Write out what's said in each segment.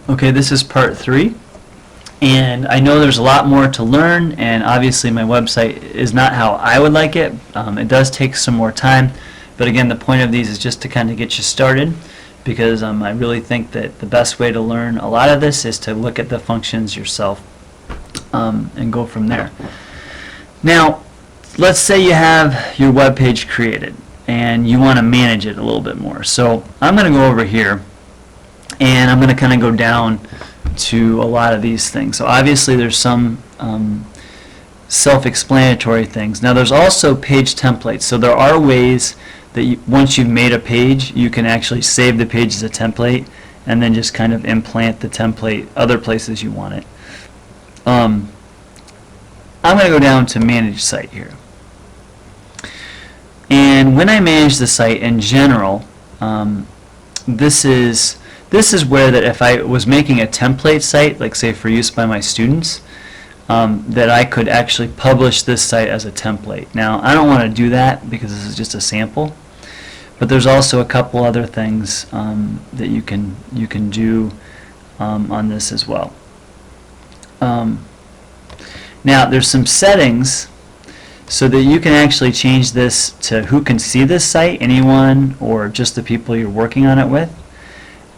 Okay, this is part 3, and I know there's a lot more to learn, and obviously my website is not how I would like it. It does take some more time, but again, the point of these is just to kind of get you started, because I really think that the best way to learn a lot of this is to look at the functions yourself and go from there. Now, let's say you have your web page created and you want to manage it a little bit more. So I'm going to go over here and I'm going to kind of go down to a lot of these things. So obviously there's some self-explanatory things. Now there's also page templates. So there are ways that once you've made a page, you can actually save the page as a template and then just kind of implant the template other places you want it. I'm going to go down to Manage Site here. And when I manage the site in general, this is where that if I was making a template site, like say for use by my students, that I could actually publish this site as a template. Now I don't want to do that because this is just a sample, but there's also a couple other things that you can do on this as well. Now there's some settings so that you can actually change this to who can see this site, anyone or just the people you're working on it with,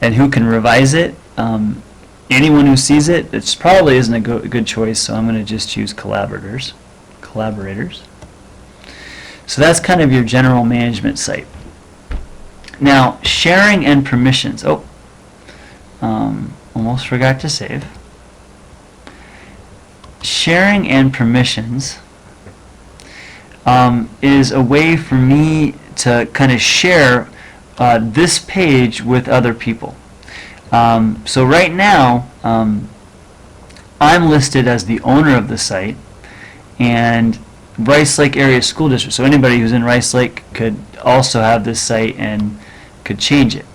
and who can revise it. Anyone who sees it, it probably isn't a good choice, so I'm going to just choose collaborators. So that's kind of your general management site. Now, sharing and permissions. Almost forgot to save. Sharing and permissions is a way for me to kind of share this page with other people. So right now I'm listed as the owner of the site and Rice Lake Area School District. So anybody who's in Rice Lake could also have this site and could change it.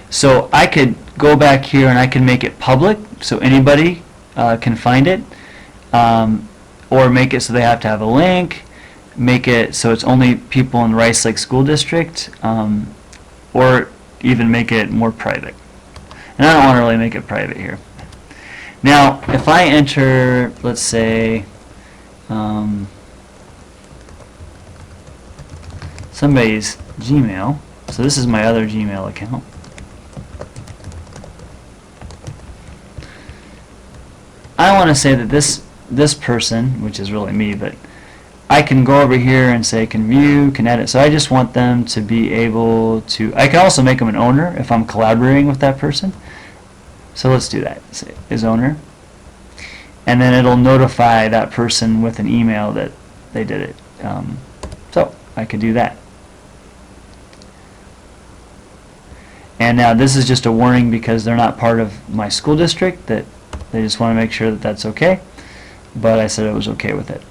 So I could go back here and I can make it public so anybody can find it, or make it so they have to have a link, make it so it's only people in Rice Lake School District, or even make it more private. And I don't want to really make it private here. Now, if I enter, let's say, somebody's Gmail, so this is my other Gmail account. I want to say that this person, which is really me, but I can go over here and say can view, can edit. So I just want them to be able to, I can also make them an owner if I'm collaborating with that person. So let's do that. Say is owner. And then it'll notify that person with an email that they did it. So I could do that. And now this is just a warning because they're not part of my school district, that they just want to make sure that that's okay. But I said it was okay with it.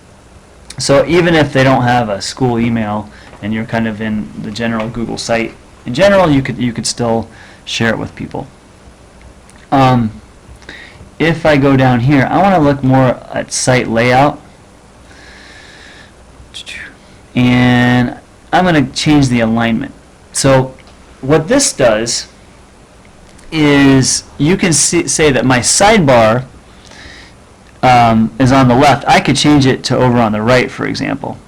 So even if they don't have a school email and you're kind of in the general Google site, in general you could still share it with people. If I go down here, I want to look more at site layout, and I'm going to change the alignment. So what this does is you can say that my sidebar is on the left. I could change it to over on the right, for example.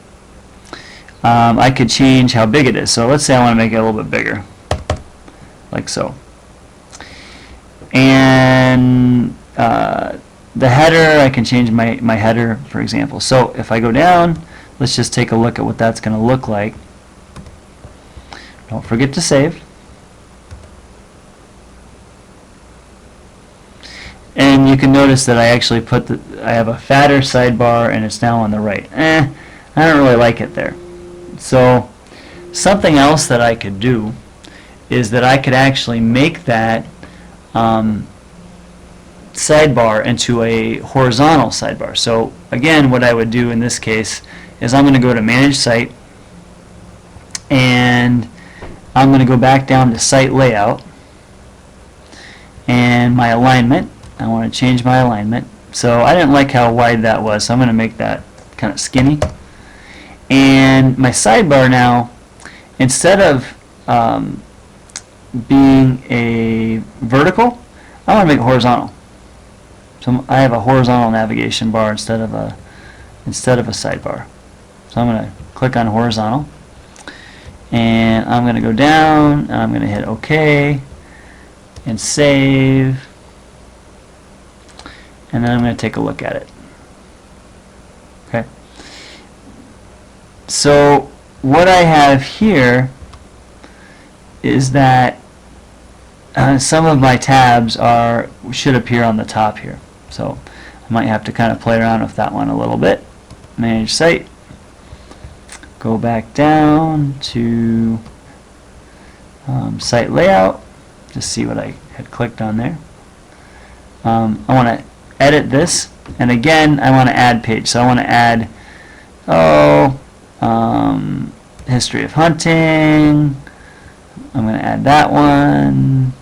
I could change how big it is. So let's say I want to make it a little bit bigger, like so. And the header, I can change my header, for example. So if I go down, let's just take a look at what that's going to look like. Don't forget to save. And you can notice that I actually I have a fatter sidebar and it's now on the right. I don't really like it there. So something else that I could do is that I could actually make that sidebar into a horizontal sidebar. So again, what I would do in this case is I'm going to go to Manage Site and I'm going to go back down to Site Layout and my alignment. I want to change my alignment. So I didn't like how wide that was, so I'm going to make that kind of skinny. And my sidebar now, instead of being a vertical, I I want to make it horizontal. So I have a horizontal navigation bar instead of a sidebar. So I'm going to click on horizontal, and I'm going to go down, and I'm going to hit OK and save, and then I'm going to take a look at it. Okay. So what I have here is that some of my tabs should appear on the top here. So I might have to kind of play around with that one a little bit. Manage site. Go back down to site layout. Just see what I had clicked on there. I want to edit this, and again I want to add page. So I want to add history of hunting. I'm going to add that one.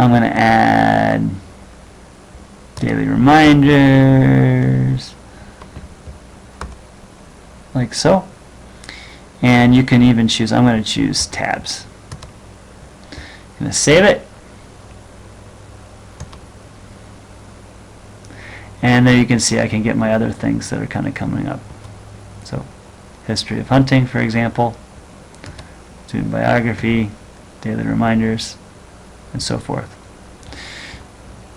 I'm going to add daily reminders, like so. And you can even choose, I'm going to choose tabs. I'm going to save it. And there you can see I can get my other things that are kind of coming up. So history of hunting, for example, student biography, daily reminders, and so forth.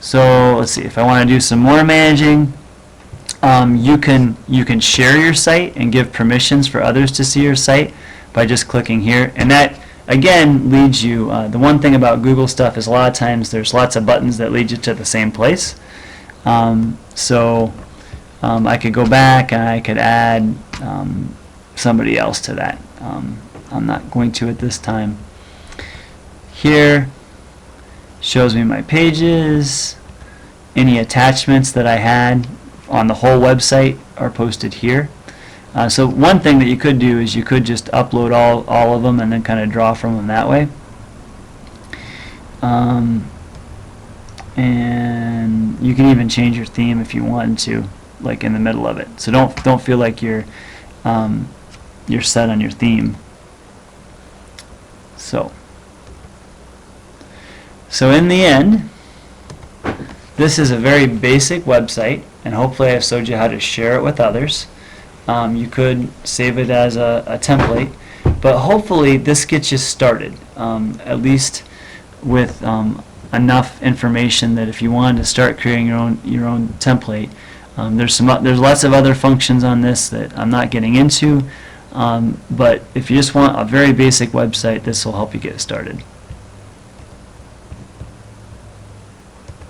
So let's see, if I want to do some more managing, you can share your site and give permissions for others to see your site by just clicking here, and that again leads you, the one thing about Google stuff is a lot of times there's lots of buttons that lead you to the same place. So I could go back and I could add somebody else to that. I'm not going to at this time. Here shows me my pages. Any attachments that I had on the whole website are posted here. So one thing that you could do is you could just upload all of them and then kind of draw from them that way. And you can even change your theme if you wanted to, like in the middle of it. So don't feel like you're set on your theme. So in the end, this is a very basic website, and hopefully I've showed you how to share it with others. You could save it as a template, but hopefully this gets you started, at least with enough information that if you wanted to start creating your own template, there's lots of other functions on this that I'm not getting into, but if you just want a very basic website, this will help you get started.